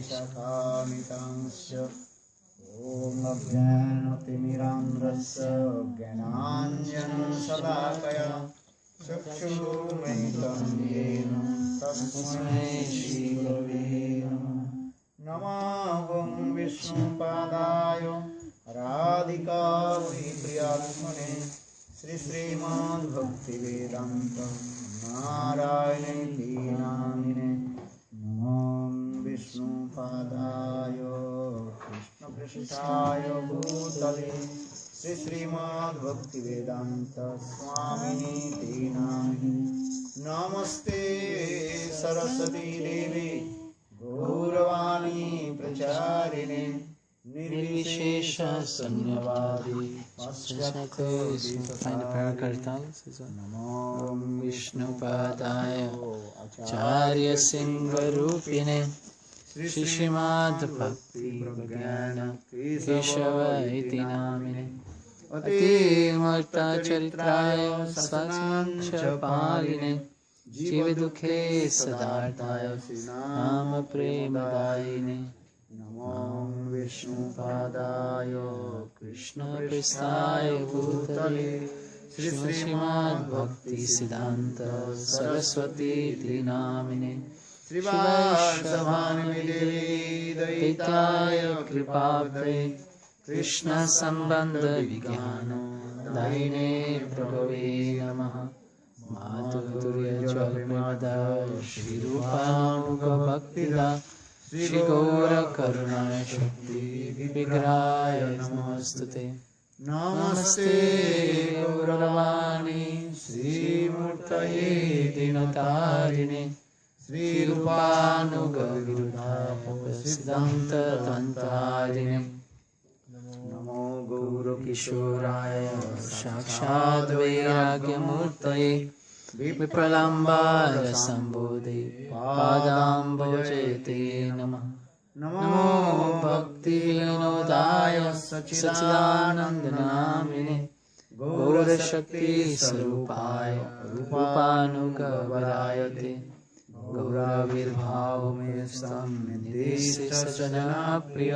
शतामितांश्च ॐ अज्ञानतिमिरान्ध्रस्य ज्ञानाञ्जनशलाकया चक्षुरुन्मिलितं येन तस्मै श्रीगुरवे नमः। नमो विष्णुपादाय राधिकायै प्रियात्मने श्रीमद्भक्तिवेदान्त नारायणेति नामिने। नमो विष्णुपादाय कृष्णपृष्ठाय भूतले श्रीमद्भक्तिवेदान्त स्वामिनीति नामिने। नमस्ते सरस्वती देवी गौरवाणी प्रचारिणे निर्विशेष शून्यवादी नमो विष्णुपादाय आचार्य सिंहरूपिणे श्रीमद्भक्तिप्रज्ञान केशव इति नामिने। अतिमूर्तचरित्राय सत्संगपालिने जीवदुःखे सदार्ताय नाम प्रेमदायिने। नमो विष्णुपादाय कृष्णपृष्ठाय भूतले श्रीमद्भक्तिसिद्धान्त सरस्वतीति नामिने। श्रीवासभानुदेवी दैताय कृपाब्धे कृष्णसम्बन्धविज्ञान दायिने प्रभवे नमः। मातुर्यज्वलमदा श्रीरूपानुगभक्तिदा श्रीगौरकरुणाशक्ति विग्रहाय नमोस्तुते। नमस्ते गौरवाणी श्रीमूर्तये दीनतारिणे श्रीरूपानुगविरुद्धापसिद्धान्ततन्त्रारिणे। नमो गौरकिशोराय साक्षाद् वैराग्यमूर्तये विप्रलम्बारसम्बोधे पादाम्बोजयते नमः। नमो भक्तिविनोदाय सच्चिदानन्दनामिने गौरशक्तिस्वरूपाय रूपानुगवरायते। गौराविर्भावमेस्तं निर्देशे सज्जनप्रिय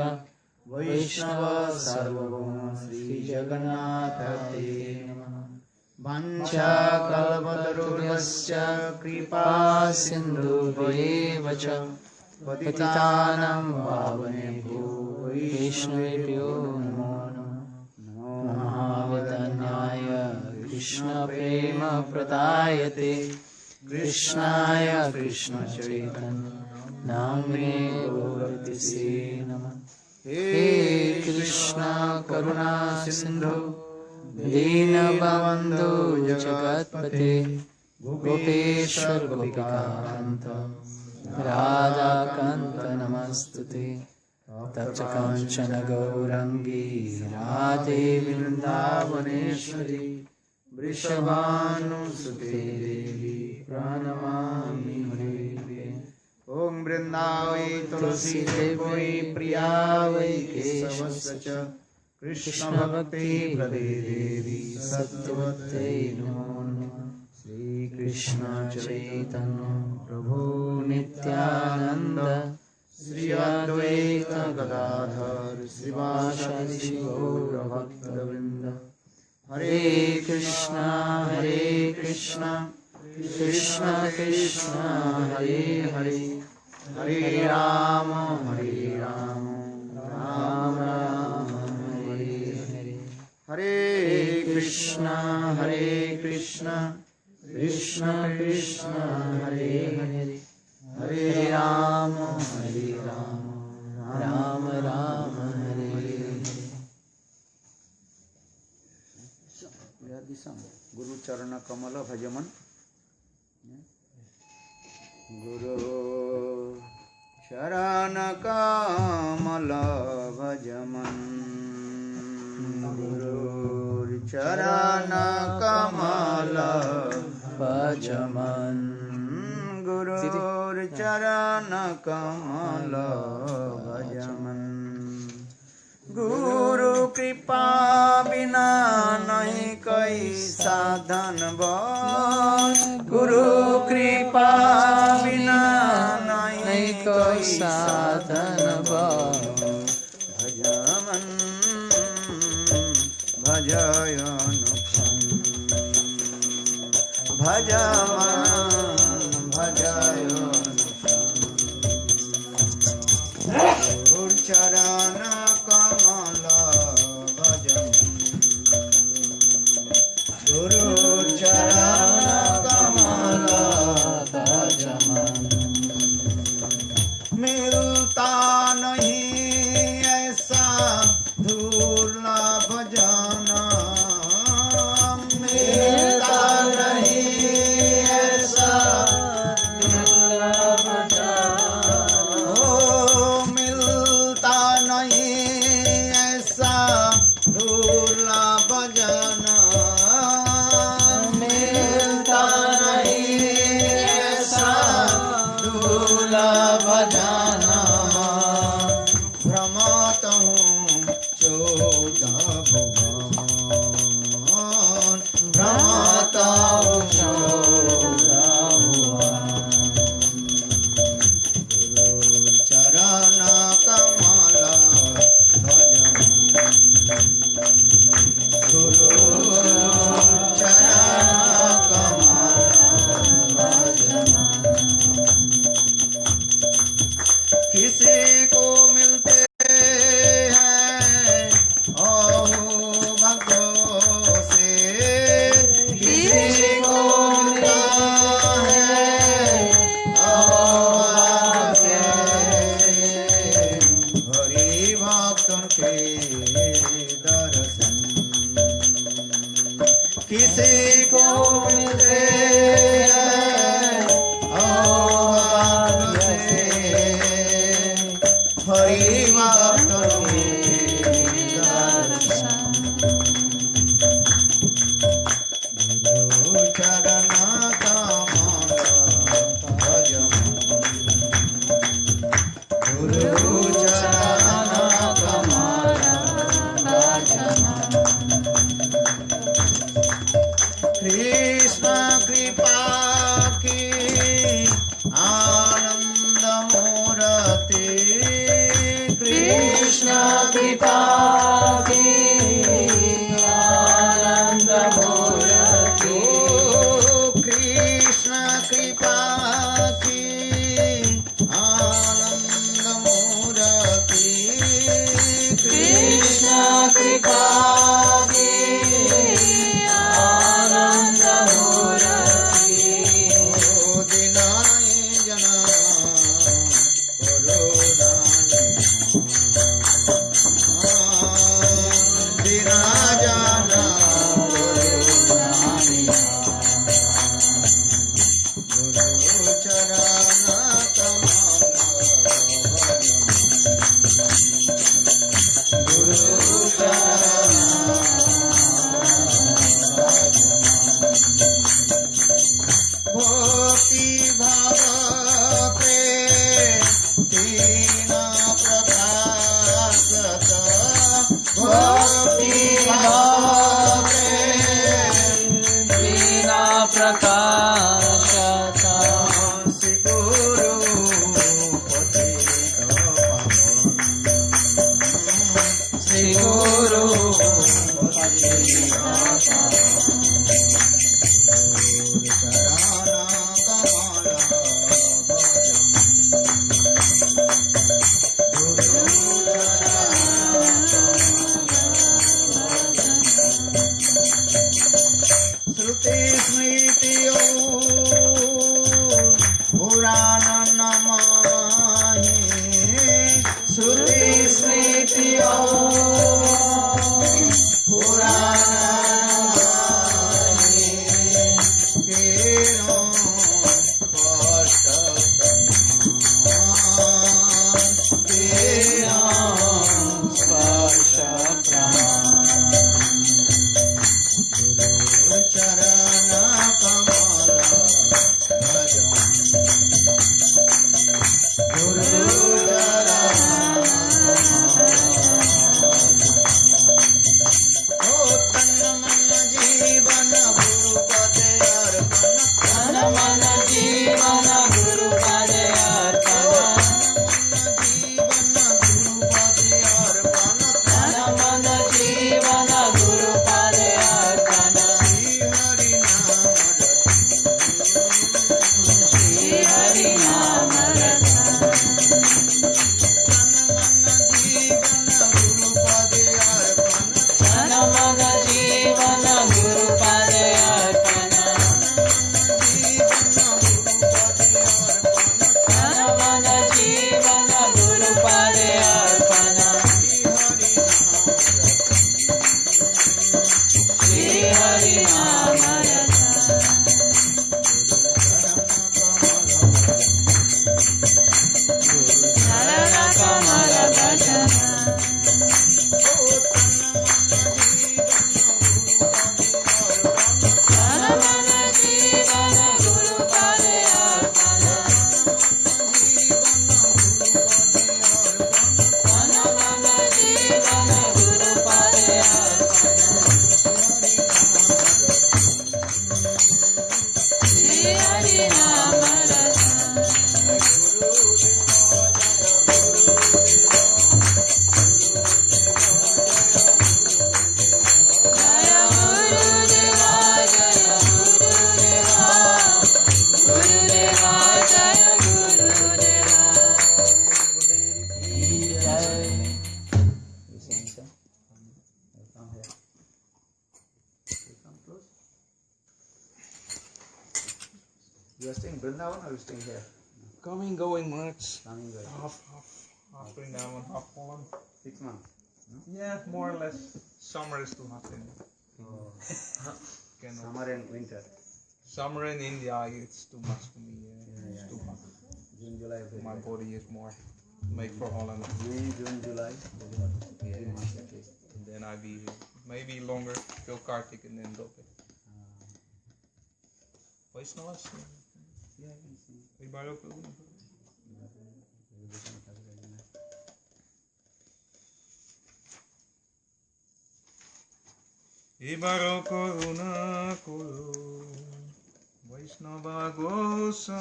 वैष्णव सार्वभौम श्रीजगन्नाथ ते नमः। वाञ्छाकल्पतरुभ्यश्च कृपा सिन्धुभ्येव च पतितानां पावनेभ्यो वैष्णवेभ्यो नमो नमः। महावदन्याय कृष्णप्रेमप्रदायते कृष्णाय कृष्णचैतन्य नाम्ने गौरतिसे नमः। हे कृष्ण करुणा सिन्धु दीनबन्धु जगत्पते गोपेश्वर गोपिकान्त राधाकान्त नमस्तुते। तप्त काञ्चन गौरङ्गी राधे वृन्दावनेश्वरी वृषभानुसुते देवी प्रणमामि हरे। ॐ वृन्दावै तुलसी देवी प्रिया वै केशवस्य च कृष्णभक्ति प्रदे देवी सत्यवत्यै नमो नमः। श्रीकृष्ण चैतन्य प्रभु नित्यानन्द श्री अद्वैत गदाधर श्रीवासादि गौरभक्तवृन्द। हरे कृष्ण कृष्ण कृष्ण हरे हरे हरे राम राम राम हरे हरे। हरे कृष्ण कृष्ण कृष्ण हरे हरे हरे राम राम राम हरे हरे। गुरु चरण कमल भजमन। गुरु चरण कमल भजमन। गुरु चरण कमल भजमन। गुरु चरण कमल भजमन। गुरु कृपा बिना नहीं कोई साधन बल। गुरु कृपा बिना नहीं नहीं कोई साधन भजमन भजयनुखम भजमन भजयनुखम गुरुचरण कमल भजम गुरुचरण कमल भजम मिलता नहीं ऐसा दुर्लभ जन मिलता नहीं ऐसा दुर्लभ जन ओ मिलता नहीं ऐसा दुर्लभ जन मिलता नहीं ऐसा दुर्लभ जन भ्रमत हूँ 14 भुवन भ्रमत हूँ 14 भुवन गुरु चरण कमल भजन गुरु चरण कमल भजन किसी को मिलते हैं ओहु भक्तों से किसी को मिलता है ओहु से हरि भक्तों के दर्शन किसी को मिलते हैं ओहु भक्त से हरि भक्तों के दर्शन गुरु चरण कमल भजम गुरु चरण कमल भजम कृष्ण कृपा की आनंद मूर्ति कृष्ण कृपा की आनंद मूर्ति कृष्ण कृपा की आनंद मूर्ति कृष्ण कृपा की आनंद मूर्ति दिनाय जना भक्ति भाव प्रेम तीन प्रकाशत भक्ति भाव प्रेम तीन प्रकाशत श्री गुरु पतित पावन श्री गुरु पतित पावन श्रुति स्मृतियों पुराण नमाहि श्रुति स्मृतियों पुराण नमाहि केनो कष्ट प्रमाण केनो स्पर्श प्रमाण गुरु चरण कमल भजन गुरु चरण ओ तन मन जीवन गुरु पदे अर्पण तन मन जीवन गुरु पदे अर्पण Vrindavan or you staying here? Coming, going much. Coming good. Half Vrindavan, half Holland. 6 months. Yeah, more or less. Summer is too hot in. Oh. Cannot. Summer and winter. Summer in India, it's too much for me. Yeah, It's too hot. June, July. My body is more made for Holland. May, June, July. Very hot. Yeah. 3 months at least. And then I be maybe longer till Kartik and then drop it. Vaishnavas? Yeah, I can see. Are you by local? Ibaro Koruna Kuru Vaishnava Gosa.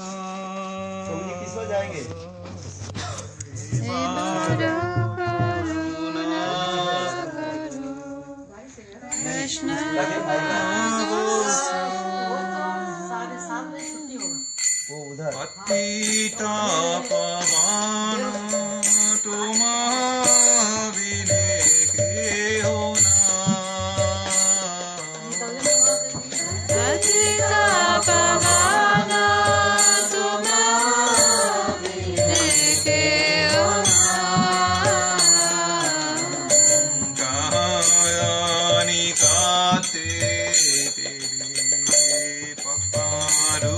तो ये किस वजह जाएंगे? वो उधर Patita Pavana Tuma Vineke Hona. Kayani Kate Tere Paparuya.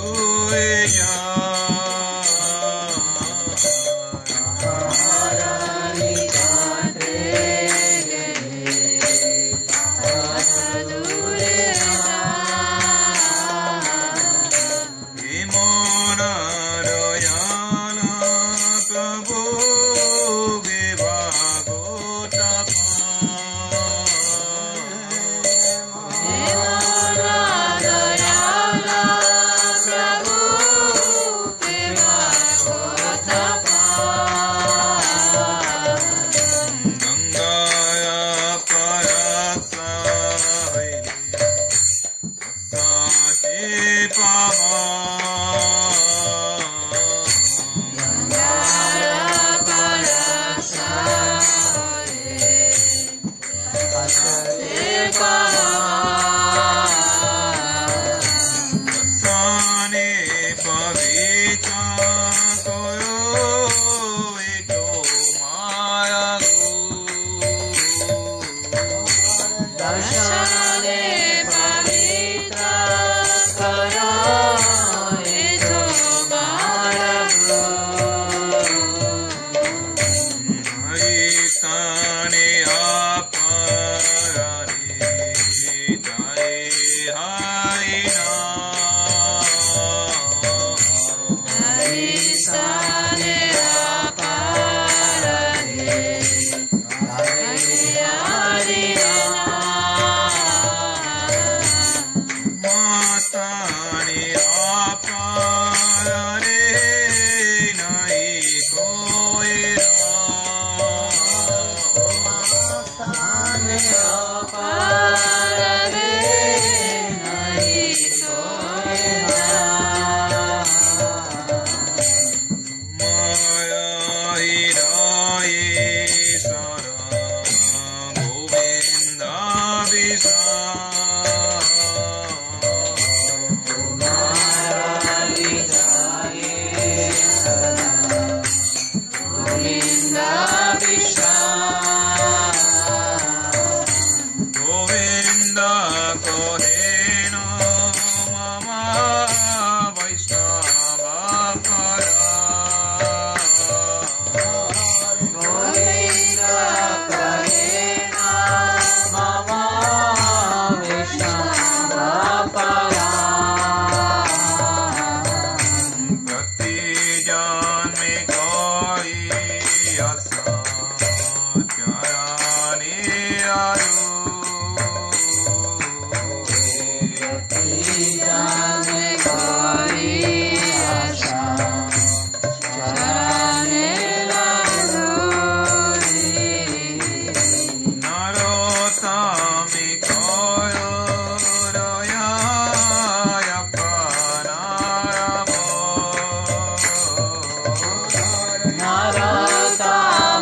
Narada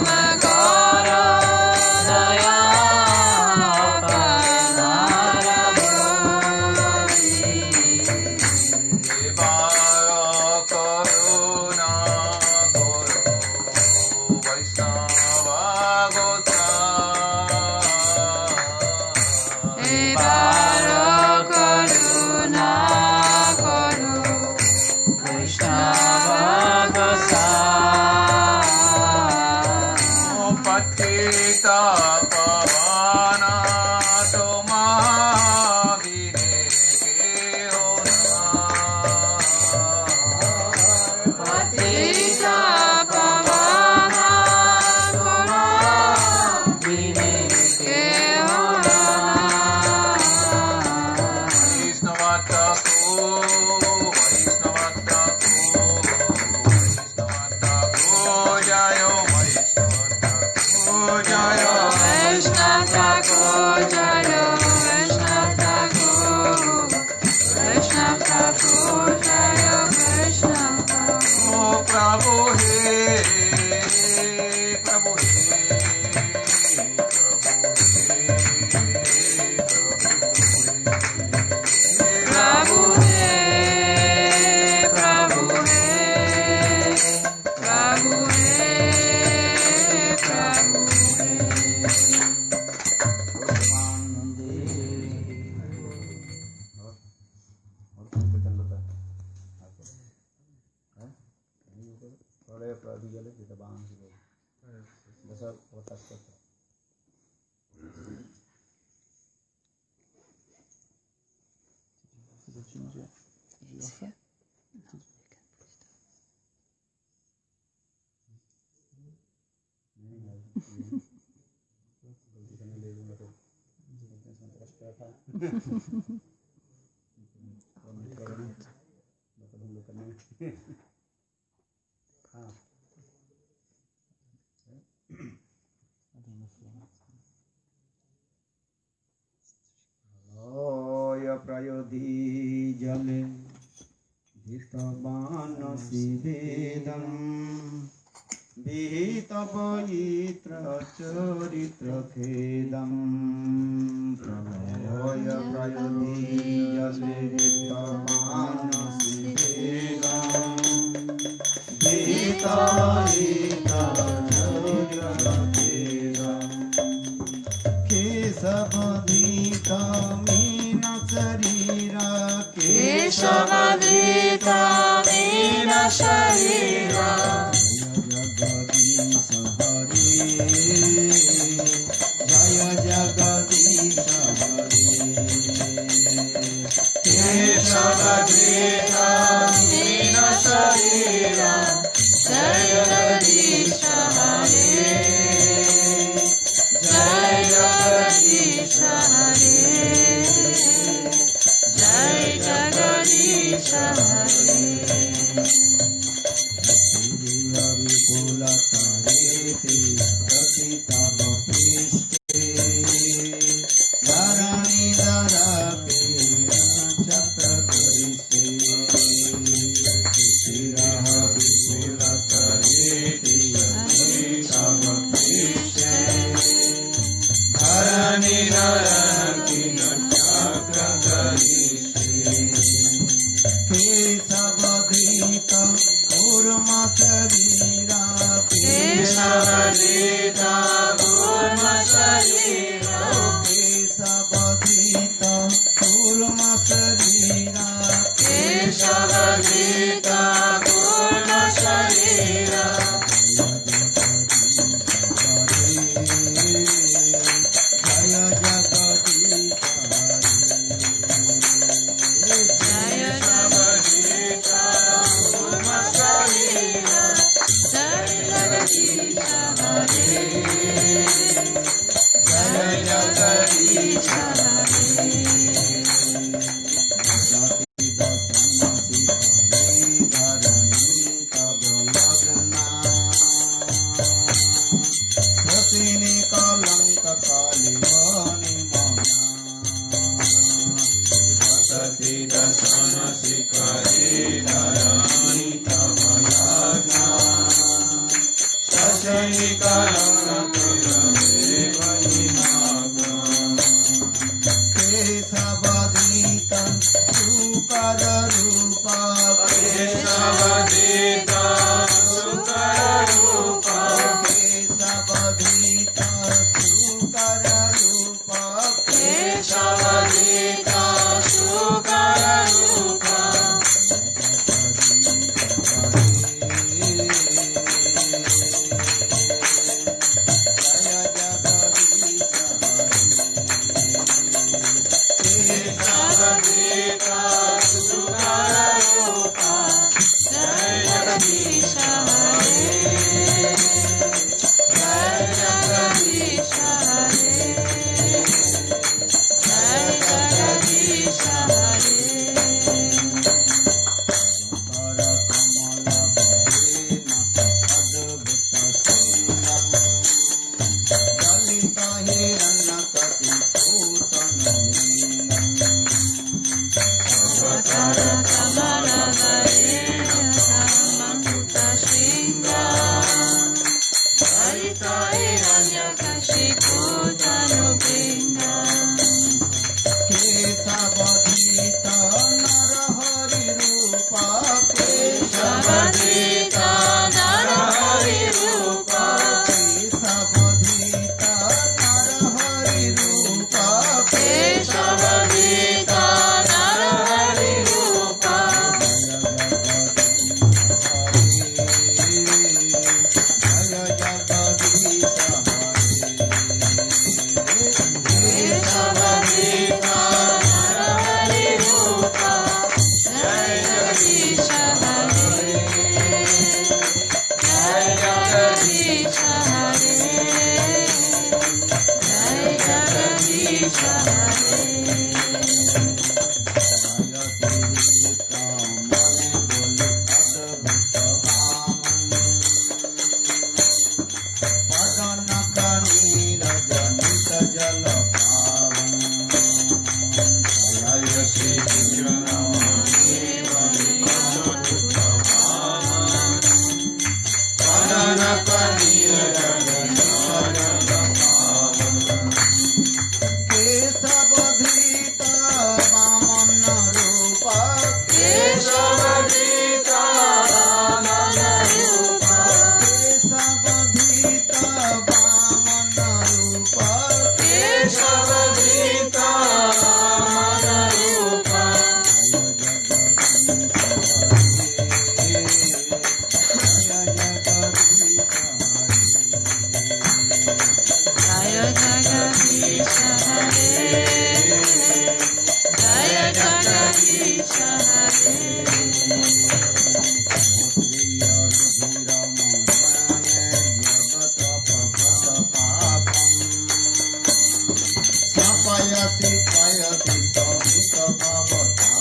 पतित पावन तुम महावीरे के हो पतित पावन तुम महावीरे के हो प्रभु हे प्रभु हे प्रभु हे प्रभु हे प्रभु हे प्रभु हे थोड़े अपराधी गले जितना बांध के बस वो तक प्रयोधि जले धितमानसिवेदं विहितपयित्र चरित्रखेदं प्रलय प्रयोधि जले धितमानसिवेदं विहितपयित्र चरित्रखेदं केशवधीता शरीरा केशवधीता मीन शरीरा जगदीश हरे जय जगदीश हरे केशवधीता मीन शरीरा जय जगदीश हरे जय जगदीश हरे जय जगदीश हरे विपुलतारेति प्रसितव पृष्ठे धरणि धरपे चक्रधरिषे शिरः विपुलतारेति प्रसितव पृष्ठे धरणि धरपि केशवधीता कूर्म शरीरा केशवधीता कूर्म शरीरा केशवधीता कूर्म शरीरा केशवधीता कूर्म शरीरा जय जगदीश जय जगदीश कूर्म शरीरा जय जगदीश हरे जय जगदीश हरे केशवधीता वामन रूप केशवधीता वामन रूप जय जगदीश हरे जय जगदीश हरे पयसि पयसि समित भवतापम्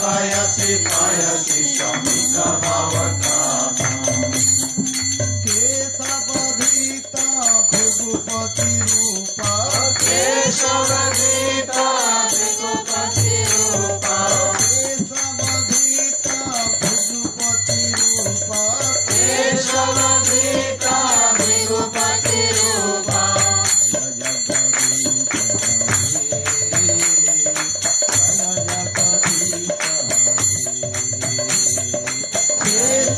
पयसि पयसि समित भवतापम् केशवधीता भृगुपति रूप केशवधीता भृगुपति रूप केशवधीता भृगुपति रूप केशवधीता भृगुपति रूप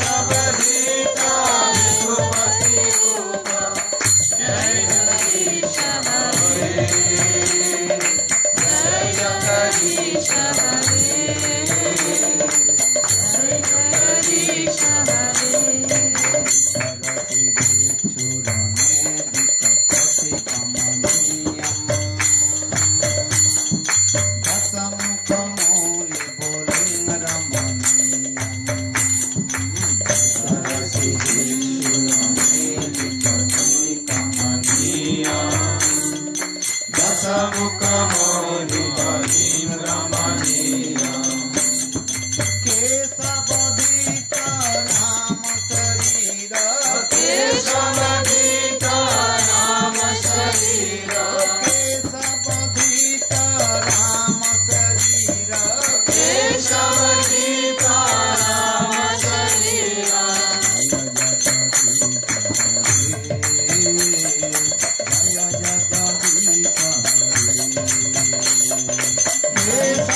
केशवधीता भृगुपति रूप जय जगदीश हरे जय जगदीश हरे जय जगदीश हरे केशवधीता राम शरीर केशवधीता राम शरीर केशवधीता राम शरीर केशवधीता राम शरीर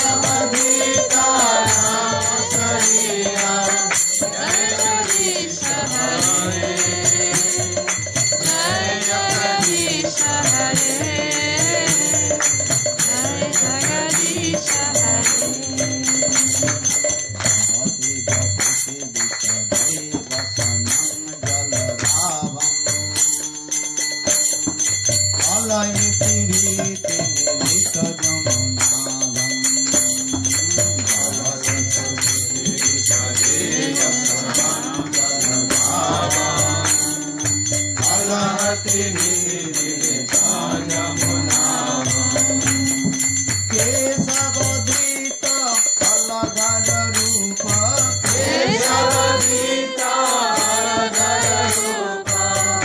केशवधीता राम शरीर जय जगदीश हरे जय जगदीश हरे जय जगदीश हरे केशवधीता अलधर रूप केशवधीता हरधर रूप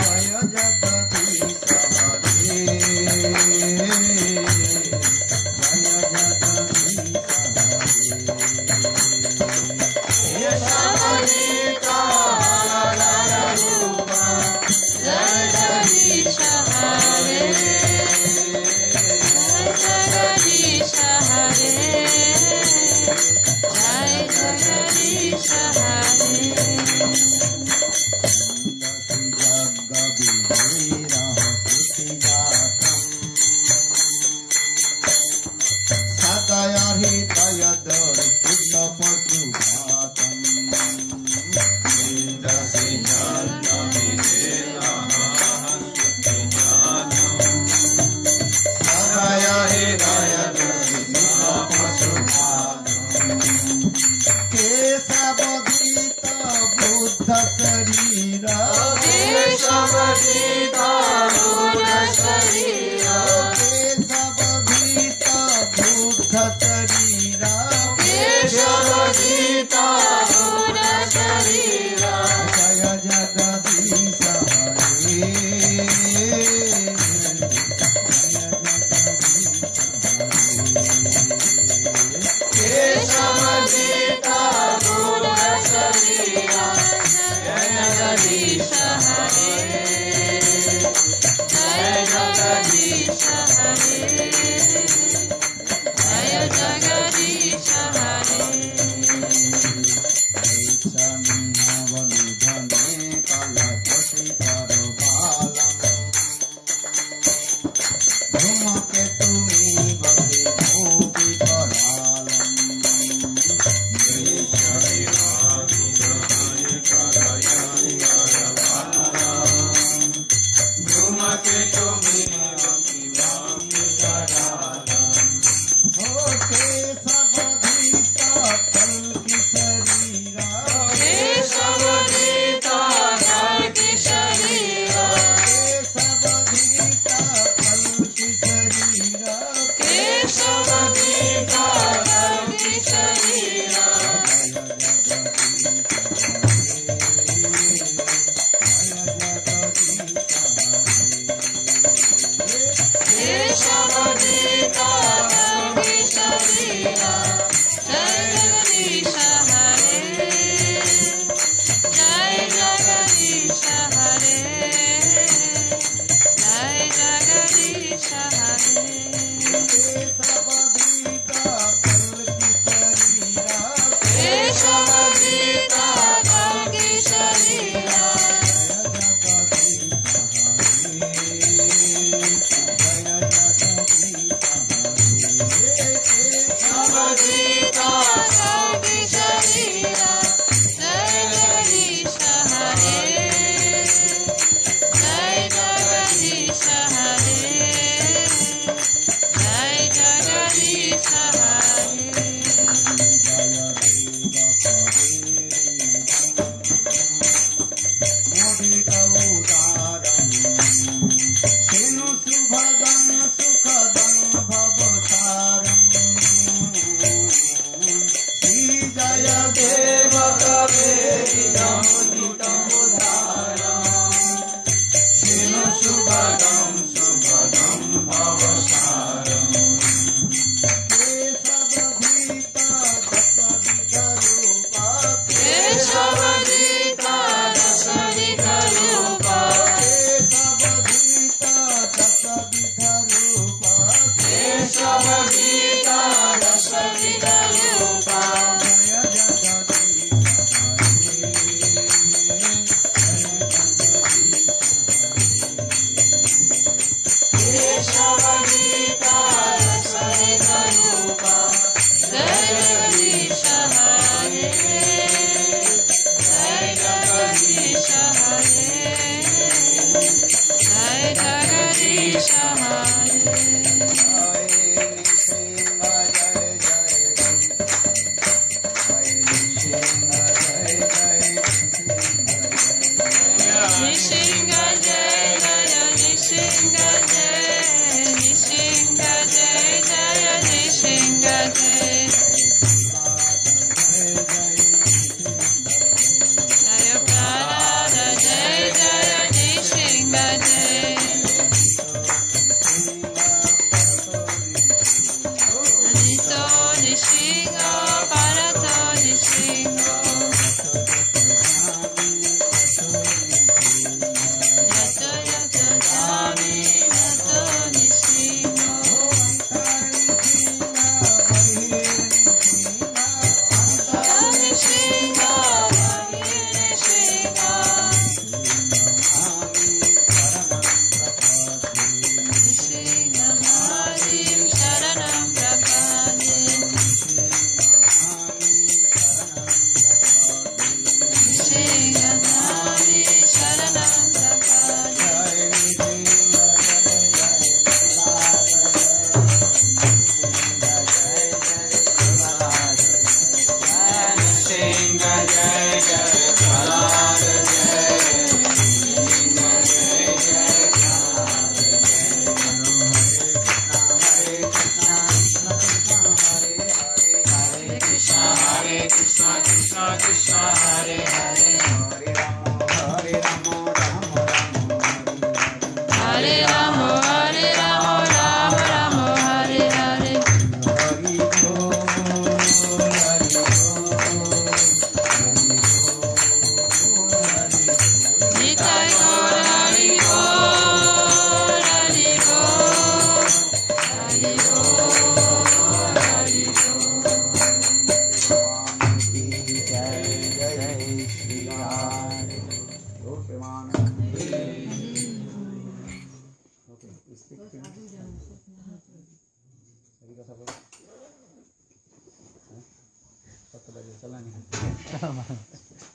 जय जगदीश हरे जय जगदीश हरे केशवधीता हरधर रूप जय जगदीश हरे जय जगदीश हरे जय जगदीश हरे सदया हृदय दर्शित पशुघातम् सदया हृदय दर्शित पशुघातम् केशवधीता बुद्ध शरीर केशवधीता बुद्ध शरीर केशवधीता बुद्ध शरीर केशवधीता बुद्ध शरीर जय जगदीश हरे केशवधीता बुद्ध शरीर जय जगदीश हरे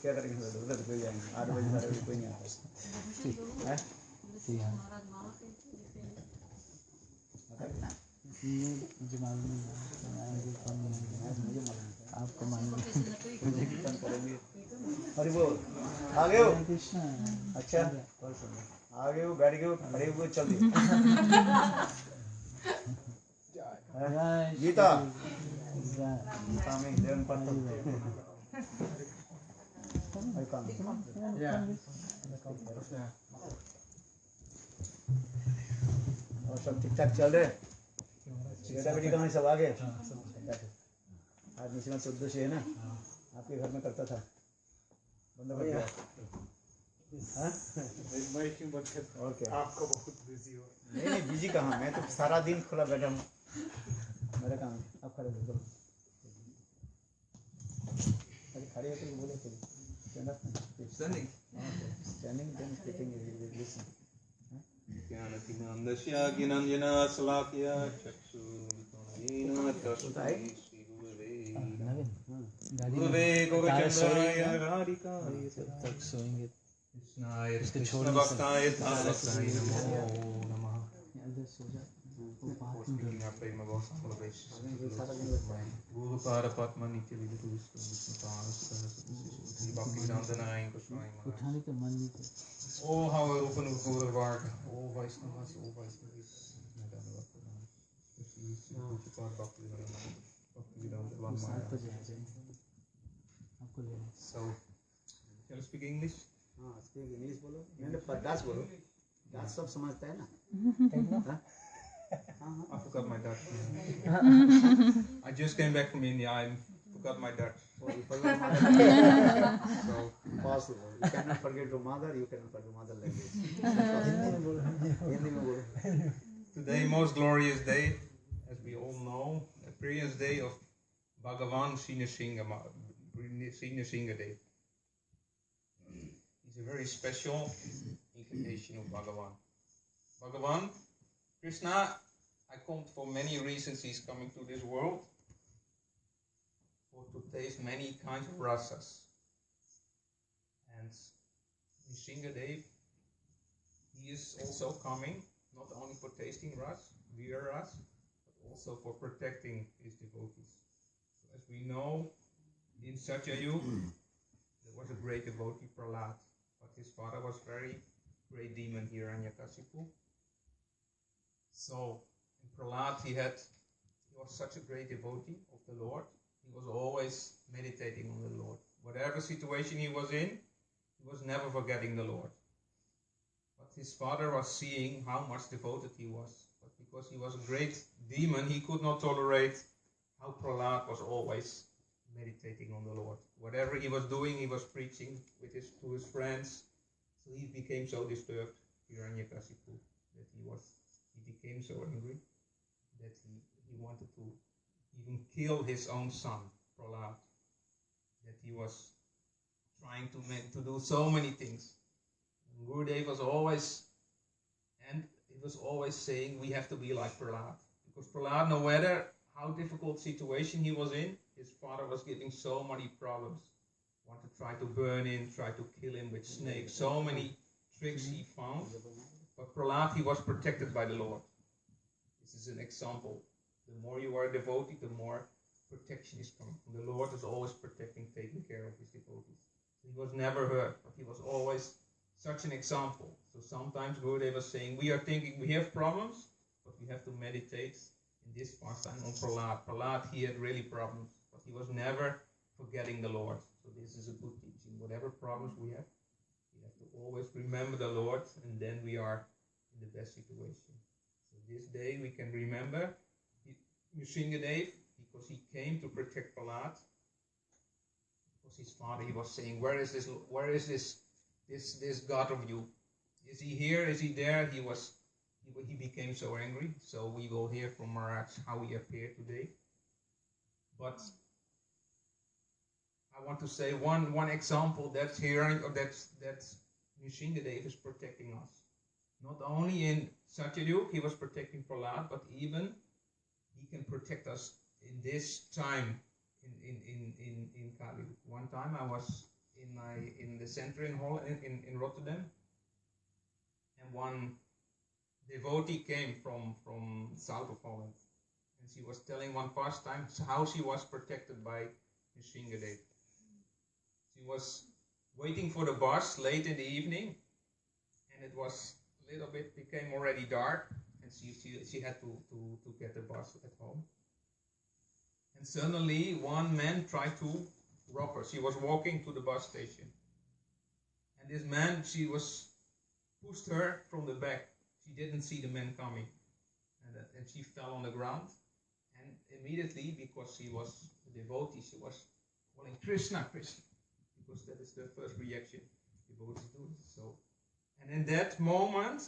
क्या करेंगे उधर कोई जाएंगे 8 बजे 12 बजे कोई नहीं आता है। मुझे मालूम नहीं है आएंगे कौन नहीं आएंगे मुझे मालूम है आपको मालूम है मुझे कीर्तन करेंगे हरि बोल आ गए हो कृष्णा अच्छा आ गए हो बैठ गए हो खड़े हुए चल दिए गीता गीता में 11 पाठ पढ़ते और सब ठीक ठाक चल रहे बेटा बेटी कहाँ सब आ गए आज मिश्रण 14 से है ना आपके घर में करता था बंद कर दिया और क्या आपको बहुत बिजी हो नहीं बिजी कहाँ मैं तो सारा दिन खुला बैठा हूँ मेरा काम है आप खड़े हो चलो अरे खड़े होकर बोले चलो Standing. Standing then sitting listen Jnanatinandasya ginanjana salakya chakshurmitana tasmai Shri Gurave Govachandraya Radhikaya तक सोएंगे Krishnaya Krishna Bhaktaya Tasaya Namo Namaha अंदर सो जा Krishna Prema Vasamalavesh Guru Pada Padma Nitya Vidu Vishnu Vishnu Pada Sri Bhakti Nandana Goswami Maharaj. उठाने का मन नहीं था Oh, how we open the door of our all Vaishnavas, all Vaishnavas. साथ बजे आ जाएंगे आपको ले So, shall I speak English? हाँ स्पीक इंग्लिश बोलो नहीं दास बोलो दास सब समझता है ना I forgot my Dutch. I just came back from India. I forgot my Dutch. So possible. You cannot forget your mother. You cannot forget your mother language. Hindi में बोलो Today, most glorious day, as we all know, the previous day of Bhagavan Srinivasingha Day. It's a very special incarnation of Bhagavan. Bhagavan, Krishna, I come for many reasons. He's coming to this world for to taste many kinds of rasas. And Nrsingadev, he is also coming not only for tasting ras, Veer ras, but also for protecting his devotees. So as we know, in Satyayug, there was a great devotee, Prahlad, but his father was very great demon, Hiranyakasipu. So, in Prahlad, he was such a great devotee of the Lord. He was always meditating on the Lord. Whatever situation he was in, he was never forgetting the Lord. But his father was seeing how much devoted he was. But because he was a great demon, he could not tolerate how Prahlad was always meditating on the Lord. Whatever he was doing, he was preaching to his friends. So he became so disturbed, Hiranyakasipu, that he became so angry that he wanted to even kill his own son, Prahlad. That he was trying to do so many things. And Gurudev was always saying we have to be like Prahlad. Because Prahlad, no matter how difficult situation he was in, his father was giving so many problems. Want to try to burn him, try to kill him with snakes, so many tricks he found. But Prahlad, he was protected by the Lord. This is an example. The more you are devoted, the more protection is coming. The Lord is always protecting, taking care of his devotees. He was never hurt, but he was always such an example. So sometimes Gurudev was saying, we are thinking we have problems, but we have to meditate in this pastime on Prahlad. Prahlad, he had really problems, but he was never forgetting the Lord. So this is a good teaching. Whatever problems we have to always remember the Lord, and then we are in the best situation. So this day we can remember Nrsingadev, because he came to protect Prahlad. Because his father, he was saying, where is this God of you? Is he here? Is he there? He became so angry. So we will hear from Maharaj how he appeared today. But I want to say one example that's here, that Nrsingadev is protecting us. Not only in Satyayug, he was protecting Prahlad, but even he can protect us in this time in Kali. One time I was in the Centurion Hall in Rotterdam, and one devotee came from south of Holland, And she was telling one pastime how she was protected by Nrsingadev. She was waiting for the bus late in the evening, and it was a little bit became already dark, and she had to get the bus at home. And suddenly one man tried to rob her. She was walking to the bus station, and this man, she was pushed her from the back. She didn't see the man coming, and she fell on the ground. And immediately, because she was a devotee, she was calling Krishna, Krishna, because that is the first reaction devotees do. So, and in that moment,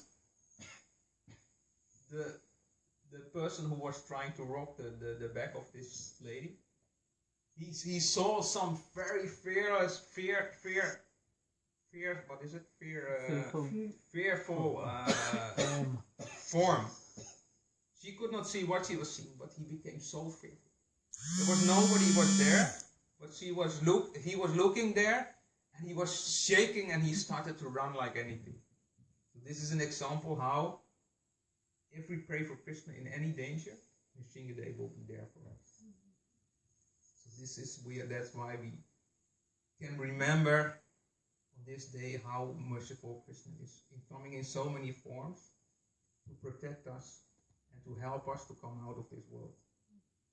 the person who was trying to rob the back of this lady, he saw some very fearful form. She could not see what she was seeing, but he became so fearful. There was nobody was there, but he was looking there, and he was shaking, and he started to run like anything. So this is an example how if we pray for Krishna in any danger, Nrsingadev will be there for us. So that's why we can remember on this day how merciful Krishna is, in coming in so many forms to protect us and to help us to come out of this world.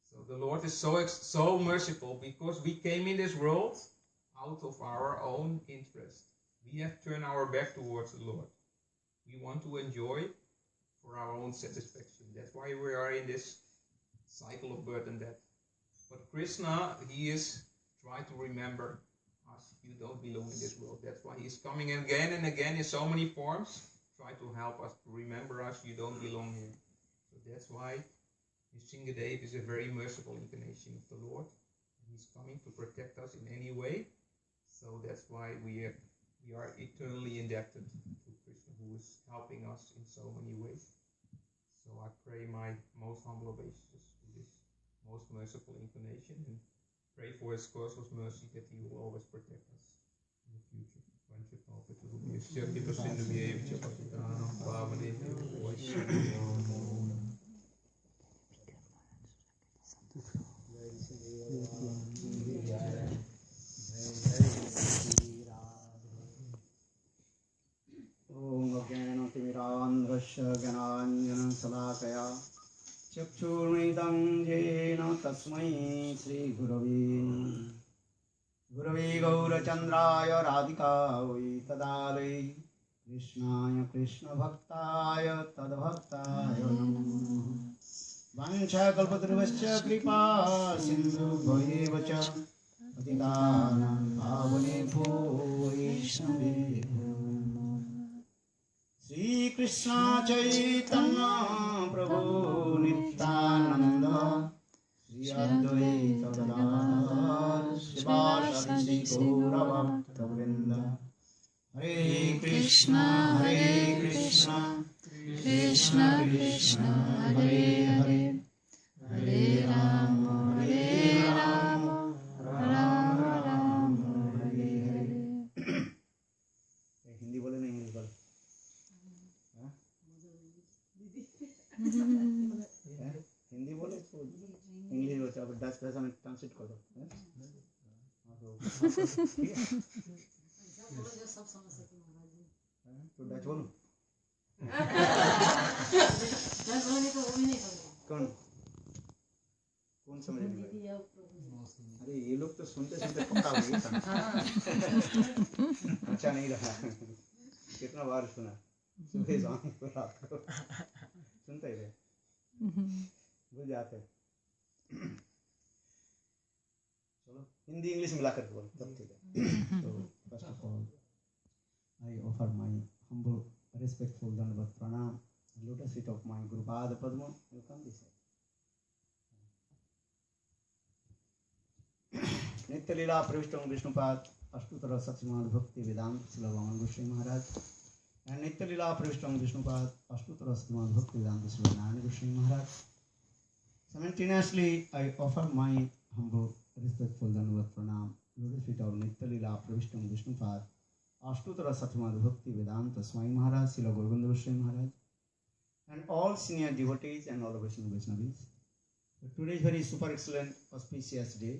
So the Lord is so merciful because we came in this world out of our own interest. We have turned our back towards the Lord. We want to enjoy for our own satisfaction. That's why we are in this cycle of birth and death. But Krishna, he is trying to remember us. You don't belong in this world. That's why he's coming again and again in so many forms, try to help us to remember us. You don't belong here. So that's why Nrsingadev is a very merciful incarnation of the Lord. He's coming to protect us in any way. So that's why we are eternally indebted to Krishna, who is helping us in so many ways. So I pray my most humble obeisances to this most merciful incarnation, and pray for his causeless mercy that he will always protect us in the future. ज्ञानतिमिरान्ध्रस्य ज्ञानाञ्जनशलाकया चक्षुर्मिलितं येन तस्मै श्रीगुरवे गौरचन्द्राय राधिकायै तदालये कृष्णाय कृष्णभक्ताय तद्भक्ताय नमः। वाञ्छाकल्पतरुश्च कृपा सिन्धुभ्येव च पतितानां पावनेभ्यो वैष्णवेभ्यो श्रीकृष्ण चैतन्य प्रभु नित्यानंद श्री अद्वैत गदाधर शिवासादि गौरभक्तवृंद हरे कृष्ण कृष्ण कृष्ण हरे हरे हरे राम राम राम हरे हरे। हिंदी बोले नहीं इंग्लिश बोले? हिंदी बोले तो इंग्लिश बोलते अब 10 भाषा में ट्रांसलेट कर दो। तो डच बोलूं? कौन समझ नहीं? अरे ये लोग तो सुनते सुनते पक्का हो गया। अच्छा नहीं रहा। कितना बार सुना? सुबह शाम को रात को सुनते ही रहे, भूल जाते। चलो हिंदी इंग्लिश मिलाकर बोल तब ठीक है। तो first of all I offer my humble respectful dandavat pranam lotus feet of my Guru Pada Padma will come this side. नित्य लीला प्रविष्टं विष्णुपाद अष्टोत्तर सत्समाद भक्ति वेदांत श्रील वामन गोस्वामी महाराज and नित्य लीला प्रविष्टं विष्णुपाद अष्टोत्तर सत्समाद भक्ति वेदांत श्रील नारायण गोस्वामी महाराज. Simultaneously, I offer my humble respectful dandavat pranam lotus feet of नित्य लीला प्रविष्टं विष्णुपाद अष्टोत्तर सत्समाद भक्ति वेदांत Swami Maharaj, Srila Gaura Goswami Maharaj, and all senior devotees and all the Vaishnavis. Today is very super excellent auspicious day,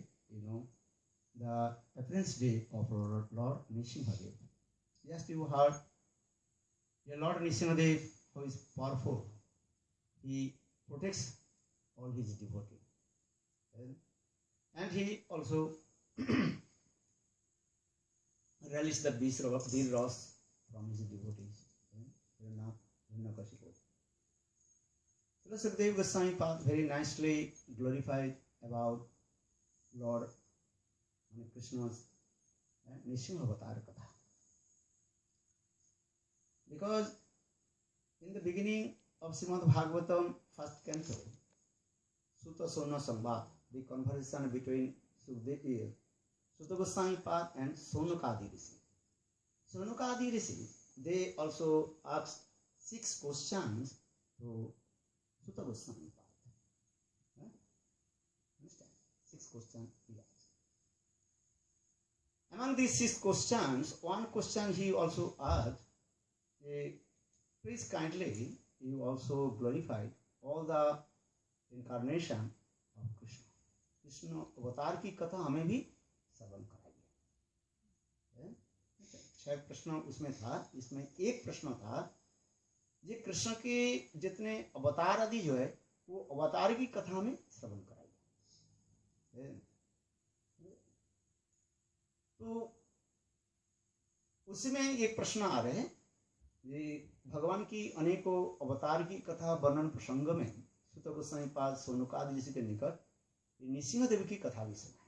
the appearance day of Lord Nrsimhadev. Just you heard, the Lord Nrsimhadev, who is powerful, he protects all his devotees. And he also released the Vir Ras from his devotees. So Sukadeva Goswami Pad very nicely glorified about Lord Krishna's Nrsimha Avatar Katha. Because in the beginning of Srimad Bhagavatam, first canto, Sutta Sona Samvad, the conversation between Sutta Goswami Pad and Sonakadi Rishi. Sonakadi Rishi, they also asked 6 questions to Sutta Goswami Pad. Understand? 6 questions he asked. Among these 6 questions, one question he also asked, please kindly, you also glorified all the incarnation of Krishna. Krishna अवतार की कथा हमें भी श्रवण कराइए. 6 प्रश्न उसमें था. इसमें एक प्रश्न था, ये कृष्ण के जितने अवतार आदि जो है वो अवतार की कथा में श्रवण कराइए. तो उसमें एक प्रश्न आ रहे हैं, ये भगवान की अनेकों अवतार की कथा वर्णन प्रसंग में सुत गोस्वामी पाद सोनुकादि ऋषि के निकट नृसिंहदेव की कथा भी सुनाया.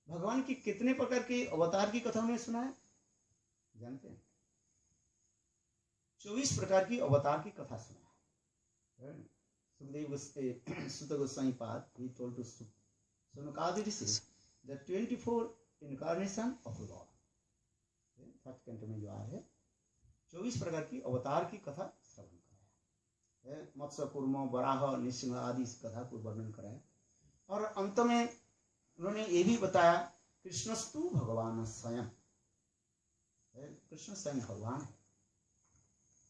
भगवान की कितने प्रकार के अवतार की कथा उन्हें सुनाया जानते हैं? 24 प्रकार की अवतार की कथा सुनाया. सुखदेव सुत गोस्वामी पाद he told to Sonakadi Rishi the 24 incarnation of Lord. First canto में जो आ है 24 प्रकार की अवतार की कथा श्रवण कराया. मत्स्य कूर्म वराह नृसिंह आदि इस कथा को वर्णन कराया. और अंत में उन्होंने ये भी बताया कृष्णस्तु भगवान स्वयं. कृष्ण स्वयं भगवान है.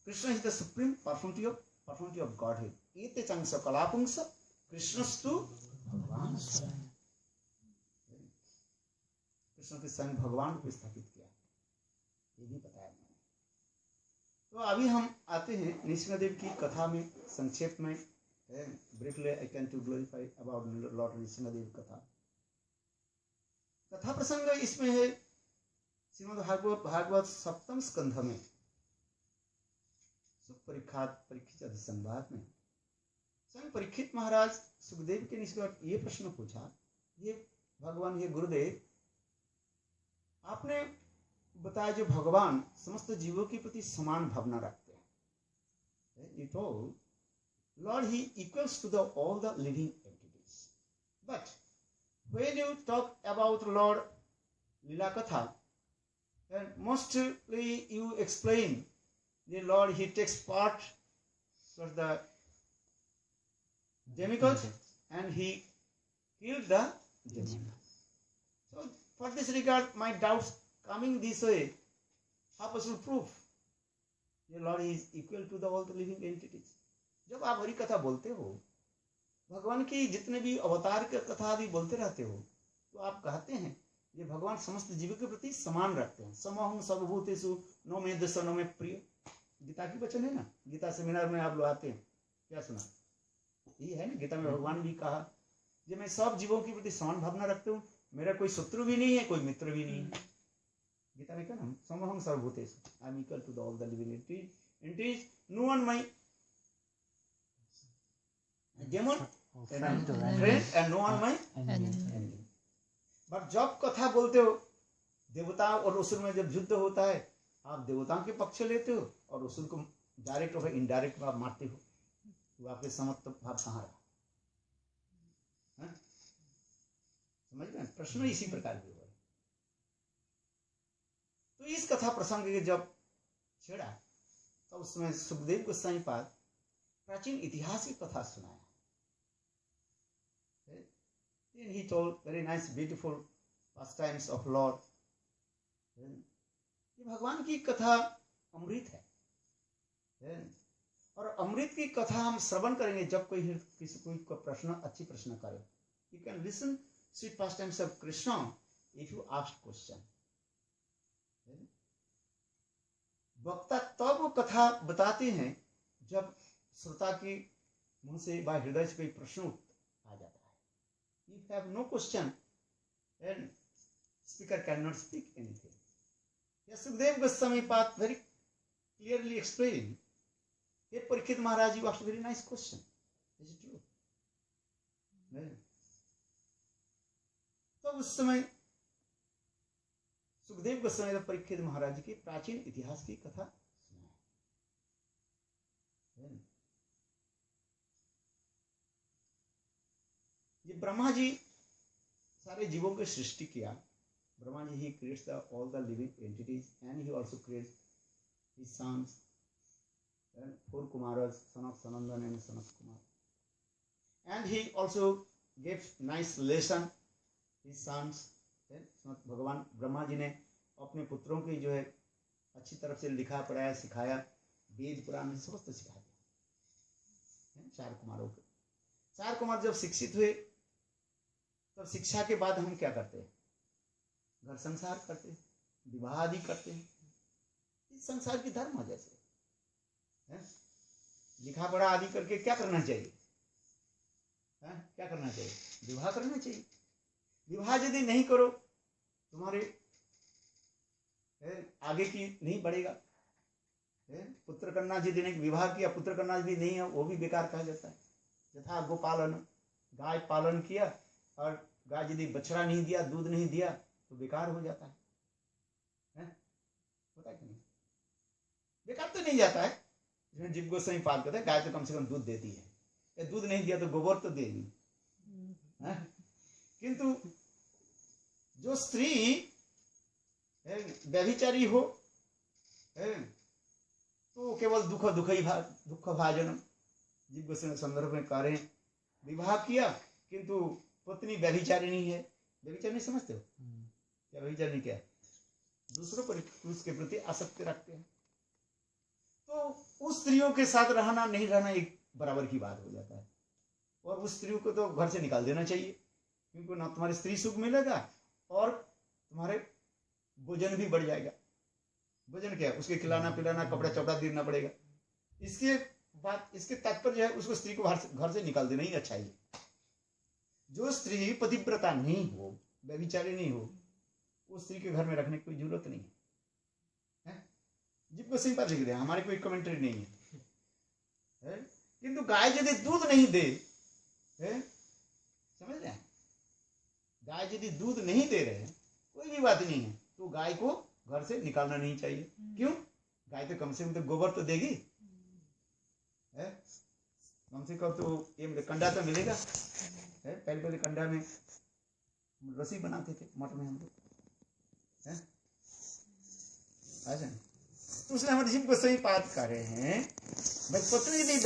Krishna is the supreme personality of godhead. एते चंस कलापुंस कृष्णस्तु भगवान स्वयं. कृष्ण के स्वयं भगवान को स्थापित किया, ये भी बताया मैंने. तो अभी हम आते हैं नृसिंहदेव की कथा में संक्षेप में. Briefly I can to glorify about lord Nrisimhadev कथा. कथा प्रसंग इसमें है श्रीमद् भागवत 7वें स्कंध में परीक्षित संवाद में स्वयं परीक्षित महाराज सुखदेव के निकट ये प्रश्न पूछा, ये भगवान, ये गुरुदेव, आपने बताया जो भगवान समस्त जीवों के प्रति समान भावना रखते हैं. You told Lord he equals to all the living entities. But when you talk about Lord Lila Katha, then mostly you explain the Lord he takes part for the demigod and he killed the demon. So for this regard, my doubts coming this way, how possible proof the Lord is equal to all the living entities. जब आप हरि कथा बोलते हो, भगवान की जितने भी अवतार के कथा आदि बोलते रहते हो, तो आप कहते हैं ये भगवान समस्त जीव के प्रति समान रखते हैं. समहं सर्वभूतेषु नो मे द्वेषः नो मे प्रिय. गीता की वचन है ना. गीता सेमिनार में आप लोग आते हैं, क्या सुना? ये है ना, गीता में भगवान भी कहा कि मैं सब जीवों के प्रति समान भावना रखता हूँ, मेरा कोई शत्रु भी नहीं है, कोई मित्र भी नहीं है. गीता में क्या नाम? समहं सर्वभूतेषु, I am equal to all the living entities. No one my demon friend and no one my enemy. But जब कथा बोलते हो देवता और असुर में जब युद्ध होता है, आप देवताओं के पक्ष लेते हो और असुर को डायरेक्ट और इनडायरेक्ट आप मारते हो, तो आपके समत्व भाव कहाँ रहा? समझ गए? प्रश्न इसी प्रकार के हुए. तो इस कथा प्रसंग के जब छेड़ा, तो उसमें सुखदेव गोस्वामी पाद प्राचीन इतिहास की कथा सुनाया. Then he told very nice, beautiful pastimes of Lord. ये भगवान की कथा अमृत है. और अमृत की कथा हम श्रवण करेंगे जब कोई प्रश्न अच्छी प्रश्न करे. You can listen sweet past times of Krishna if you ask question. वक्ता तब वो कथा बताते हैं जब श्रोता के मुंह से व हृदय से कोई प्रश्न आ जाता है. If have no question and speaker can not speak anything. Sukhdev Goswami पाद very clearly explained. Hey Parikshit Maharaj, you asked a very nice question. Is it true? तो उस समय सुखदेव गोस्वामी ने परीक्षित महाराज की प्राचीन इतिहास की कथा सुनाई. ये ब्रह्मा जी सारे जीवों की सृष्टि किया. Brahma ji he creates all the living entities and he also creates his sons and 4 Kumaras, son of Sanandan and son of Kumar. And he also gave nice lesson his sons. भगवान ब्रह्मा जी ने अपने पुत्रों की जो है अच्छी तरफ से लिखा पढ़ाया सिखाया, वेद पुराण समस्त सिखा दिया 4 कुमारों को. 4 कुमार जब शिक्षित हुए तब शिक्षा के बाद हम क्या करते हैं? घर संसार करते हैं, विवाह आदि करते हैं. इस संसार की धर्म है. जैसे लिखा पढ़ा आदि करके क्या करना चाहिए? क्या करना चाहिए? विवाह करना चाहिए. विवाह यदि नहीं करो तुम्हारे आगे की नहीं बढ़ेगा. पुत्र कन्या यदि नहीं विवाह किया, पुत्र कन्या यदि नहीं है वो भी बेकार कहा जाता है. यथा गोपालन, गाय पालन किया और गाय यदि बछड़ा नहीं दिया, दूध नहीं दिया तो बेकार हो जाता है. पता कि नहीं? बेकार तो नहीं जाता है. जिसमें जीव गोस्वामी पाद कहते हैं गाय तो कम से कम दूध देती है. दूध नहीं दिया तो गोबर तो देगी. किंतु जो स्त्री व्यभिचारी हो तो केवल दुख भाजन जीव गोस्वामी संदर्भ में कह रहे हैं. विवाह किया किंतु पत्नी व्यभिचारी नहीं है. व्यभिचार नहीं समझते हो क्या? व्यभिचार नहीं क्या है? दूसरों पर उसके प्रति आसक्ति रखते हैं. तो उस स्त्रियों के साथ रहना नहीं रहना एक बराबर की बात हो जाता है. और उस स्त्रियों को तो घर से निकाल देना चाहिए, क्योंकि ना तुम्हारे स्त्री सुख मिलेगा और तुम्हारे भोजन भी बढ़ जाएगा. भोजन क्या है? उसके खिलाना पिलाना, कपड़ा चौपड़ा देना पड़ेगा. इसके तात्पर्य है उसको स्त्री को घर से निकाल देना ही अच्छा है. जो स्त्री पतिव्रता नहीं हो, व्यभिचारी नहीं हो, उस स्त्री के घर में रखने की कोई जरूरत नहीं है. जिसको सिंपल लिख दे, हमारी कोई कमेंट्री नहीं है. किंतु गाय यदि दूध नहीं दे, समझ रहे हैं? गाय यदि दूध नहीं दे रहे कोई भी बात नहीं है, तो गाय को घर से निकालना नहीं चाहिए. क्यों? गाय तो कम से कम तो गोबर तो देगी. कम से कम तो ये कंडा तो मिलेगा. पहले कंडा में रस्सी बनाते थे मठ में हम लोग. तो उसने हमारे जीव को सही बात कर रहे हैं भाई. पत्नी यदि